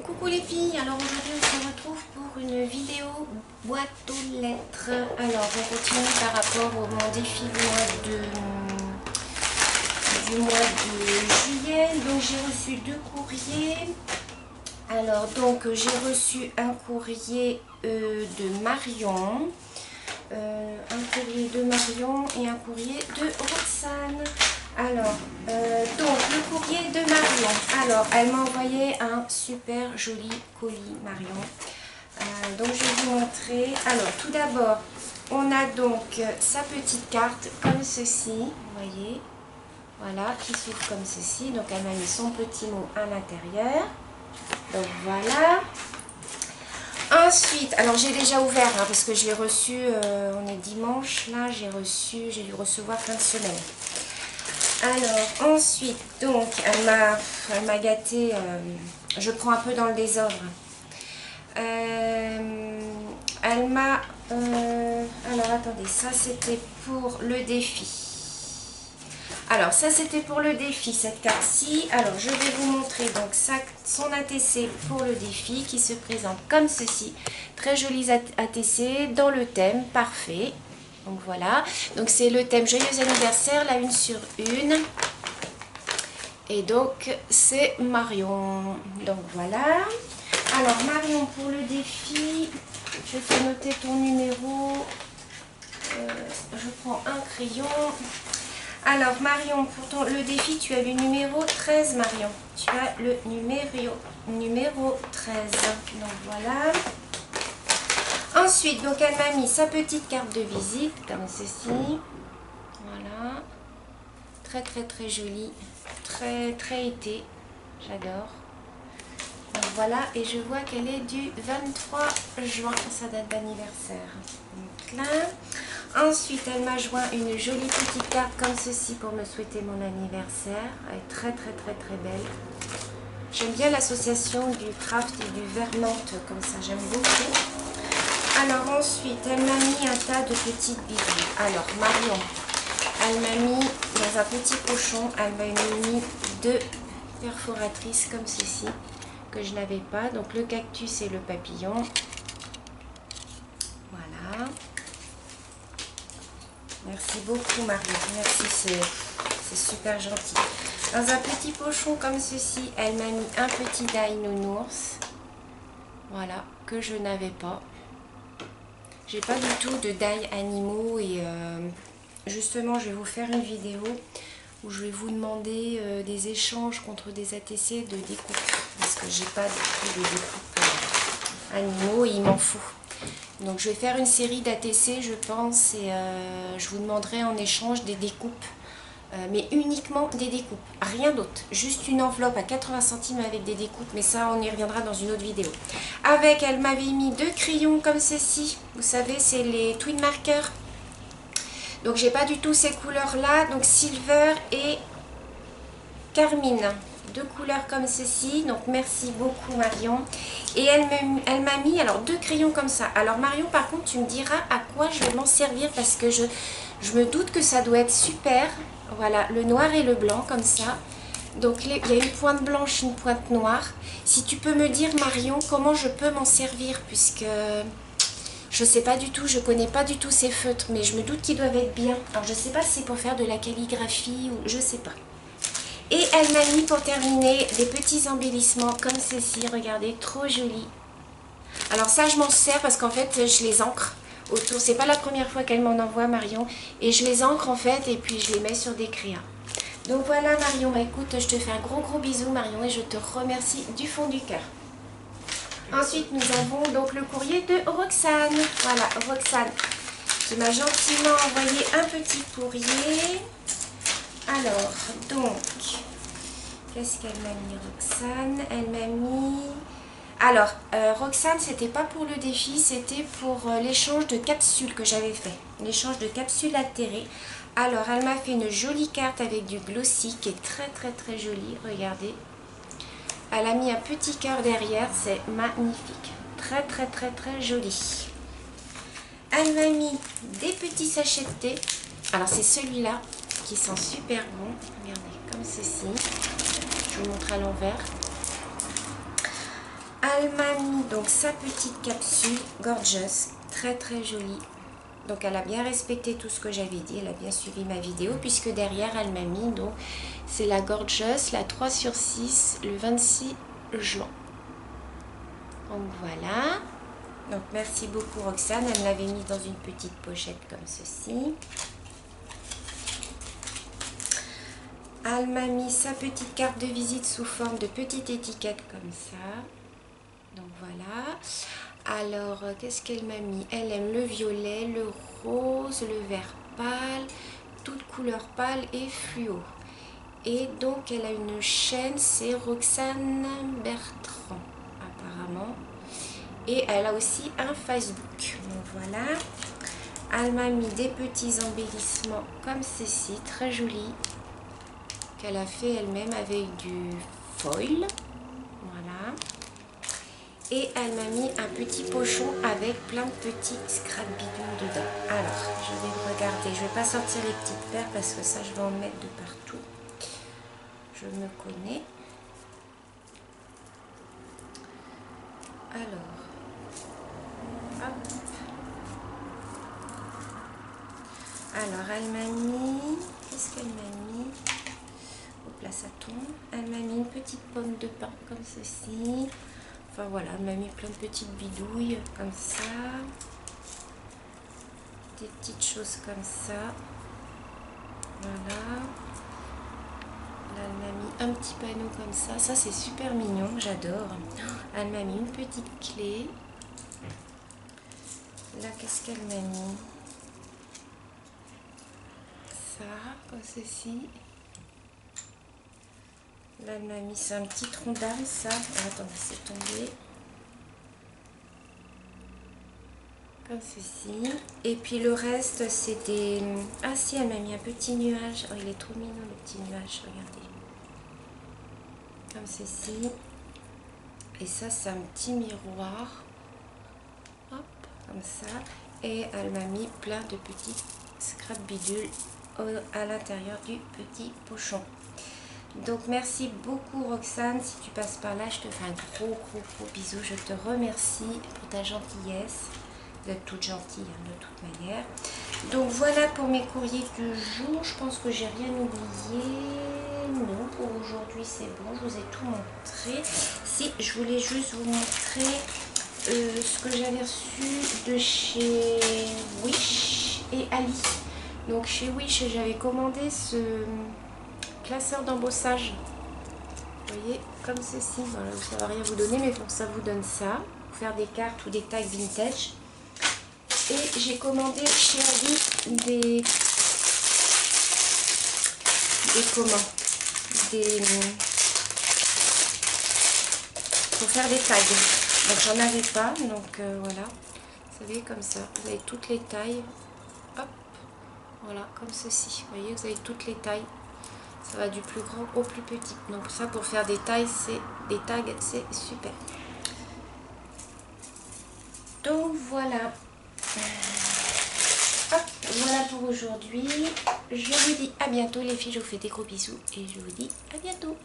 Coucou les filles, alors aujourd'hui on se retrouve pour une vidéo boîte aux lettres. Alors on continue par rapport au mon défi du mois de juillet. Donc j'ai reçu 2 courriers. Alors donc j'ai reçu un courrier de Marion. Un courrier de Marion et un courrier de Roxane. Alors, donc le courrier de Marion. Alors, elle m'a envoyé un super joli colis, Marion. Donc, je vais vous montrer. Alors, tout d'abord, on a donc sa petite carte comme ceci. Vous voyez, voilà, qui s'ouvre comme ceci. Donc, elle m'a mis son petit mot à l'intérieur. Donc, voilà. Ensuite, alors j'ai déjà ouvert hein, parce que je l'ai reçu, on est dimanche, là j'ai dû recevoir fin de semaine. Alors ensuite, donc elle m'a gâtée, je prends un peu dans le désordre. Elle m'a, alors attendez, ça c'était pour le défi. Alors ça c'était pour le défi, cette carte-ci. Alors je vais vous montrer donc son ATC pour le défi qui se présente comme ceci. Très joli ATC dans le thème, parfait. Donc voilà, donc c'est le thème Joyeux anniversaire, la 1 sur 1. Et donc c'est Marion. Donc voilà. Alors Marion pour le défi, je vais te noter ton numéro. Je prends un crayon. Alors Marion, pour le défi, tu as le numéro 13 Marion. Tu as le numéro 13. Donc voilà. Ensuite, donc elle m'a mis sa petite carte de visite, comme ceci. Voilà. Très très très jolie. Très très été. J'adore. Donc voilà, et je vois qu'elle est du 23 juin, sa date d'anniversaire. Donc là. Ensuite, elle m'a joint une jolie petite carte comme ceci pour me souhaiter mon anniversaire. Elle est très très très très belle. J'aime bien l'association du craft et du vermont comme ça, j'aime beaucoup. Alors ensuite, elle m'a mis un tas de petites bijoux. Alors Marion, elle m'a mis dans un petit pochon, elle m'a mis 2 perforatrices comme ceci que je n'avais pas. Donc le cactus et le papillon. Voilà. Merci beaucoup Marion, merci, c'est super gentil. Dans un petit pochon comme ceci, elle m'a mis un petit die nounours. Voilà, que je n'avais pas. J'ai pas du tout de die animaux et justement je vais vous faire une vidéo où je vais vous demander des échanges contre des ATC de découpe. Parce que j'ai pas du tout de découpe animaux et il m'en faut. Donc je vais faire une série d'ATC je pense et je vous demanderai en échange des découpes, mais uniquement des découpes, rien d'autre, juste une enveloppe à 80 centimes avec des découpes, mais ça on y reviendra dans une autre vidéo. Avec, elle m'avait mis 2 crayons comme ceci, vous savez c'est les twin markers, donc j'ai pas du tout ces couleurs là, donc silver et carmine. 2 couleurs comme ceci, donc merci beaucoup Marion. Et elle m'a mis alors 2 crayons comme ça. Alors Marion, par contre tu me diras à quoi je vais m'en servir parce que je me doute que ça doit être super. Voilà, le noir et le blanc comme ça. Donc il y a une pointe blanche, une pointe noire. Si tu peux me dire Marion comment je peux m'en servir, puisque je sais pas du tout, je connais pas du tout ces feutres, mais je me doute qu'ils doivent être bien. Alors je sais pas si c'est pour faire de la calligraphie ou je sais pas. Et elle m'a mis pour terminer des petits embellissements comme ceci, regardez, trop joli. Alors ça je m'en sers parce qu'en fait je les encre autour, c'est pas la première fois qu'elle m'en envoie Marion, et je les encre en fait et puis je les mets sur des crayons. Donc voilà Marion, bah écoute, je te fais un gros bisou Marion et je te remercie du fond du cœur. Ensuite nous avons donc le courrier de Roxane, voilà Roxane qui m'a gentiment envoyé un petit courrier. Alors, donc, qu'est-ce qu'elle m'a mis Roxane? Elle m'a mis... Alors, Roxane, c'était pas pour le défi, c'était pour l'échange de capsules que j'avais fait. L'échange de capsules altérées. Alors, elle m'a fait une jolie carte avec du glossy qui est très très très jolie, regardez. Elle a mis un petit cœur derrière, c'est magnifique. Très très très très joli. Elle m'a mis des petits sachets de thé. Alors, c'est celui-là qui sent super bon, regardez comme ceci, je vous montre à l'envers. Elle m'a mis donc sa petite capsule Gorgeous, très très jolie. Donc elle a bien respecté tout ce que j'avais dit, elle a bien suivi ma vidéo, puisque derrière elle m'a mis, donc c'est la Gorgeous, la 3/6, le 26 juin. Donc voilà. Donc merci beaucoup Roxane, elle me l'avait mis dans une petite pochette comme ceci. Elle m'a mis sa petite carte de visite sous forme de petite étiquette comme ça. Donc voilà. Alors, qu'est-ce qu'elle m'a mis? Elle aime le violet, le rose, le vert pâle, toutes couleurs pâles et fluo. Et donc, elle a une chaîne, c'est Roxane Bertrand, apparemment. Et elle a aussi un Facebook. Donc voilà. Elle m'a mis des petits embellissements comme ceci, très jolis, qu'elle a fait elle-même avec du foil. Voilà. Et elle m'a mis un petit pochon avec plein de petits scrap bidons dedans. Alors, je vais regarder. Je ne vais pas sortir les petites paires parce que ça, je vais en mettre de partout. Je me connais. Alors, hop. Alors, elle m'a mis... Qu'est-ce qu'elle m'a mis? Hop là, ça tombe. Elle m'a mis une petite pomme de pain comme ceci. Enfin voilà, elle m'a mis plein de petites bidouilles comme ça. Des petites choses comme ça. Voilà. Là, elle m'a mis un petit panneau comme ça. Ça, c'est super mignon, j'adore. Elle m'a mis une petite clé. Là, qu'est-ce qu'elle m'a mis? Ça, comme ceci. Là, elle m'a mis, c'est un petit tronc d'arbre, ça. Oh, attendez, c'est tombé. Comme ceci. Et puis le reste, c'est des... Ah si, elle m'a mis un petit nuage. Oh, il est trop mignon, le petit nuage, regardez. Comme ceci. Et ça, c'est un petit miroir. Hop, comme ça. Et elle m'a mis plein de petits scrap bidules à l'intérieur du petit pochon. Donc merci beaucoup Roxane, si tu passes par là, je te fais un gros bisou. Je te remercie pour ta gentillesse, d'être toute gentille hein, de toute manière. Donc voilà pour mes courriers du jour, je pense que j'ai rien oublié. Non, pour aujourd'hui c'est bon, je vous ai tout montré. Si, je voulais juste vous montrer ce que j'avais reçu de chez Wish et Ali. Donc chez Wish, j'avais commandé ce classeur d'embossage, vous voyez, comme ceci. Voilà, ça ne va rien vous donner, mais bon, ça vous donne ça pour faire des cartes ou des tags vintage. Et j'ai commandé chez Ali des pour faire des tags. Donc j'en avais pas, donc voilà, vous savez, comme ça, vous avez toutes les tailles. Hop, voilà, comme ceci, vous voyez, vous avez toutes les tailles. Ça va du plus grand au plus petit. Donc ça, pour faire des tailles, des tags, c'est super. Donc voilà. Hop, voilà pour aujourd'hui. Je vous dis à bientôt les filles. Je vous fais des gros bisous et je vous dis à bientôt.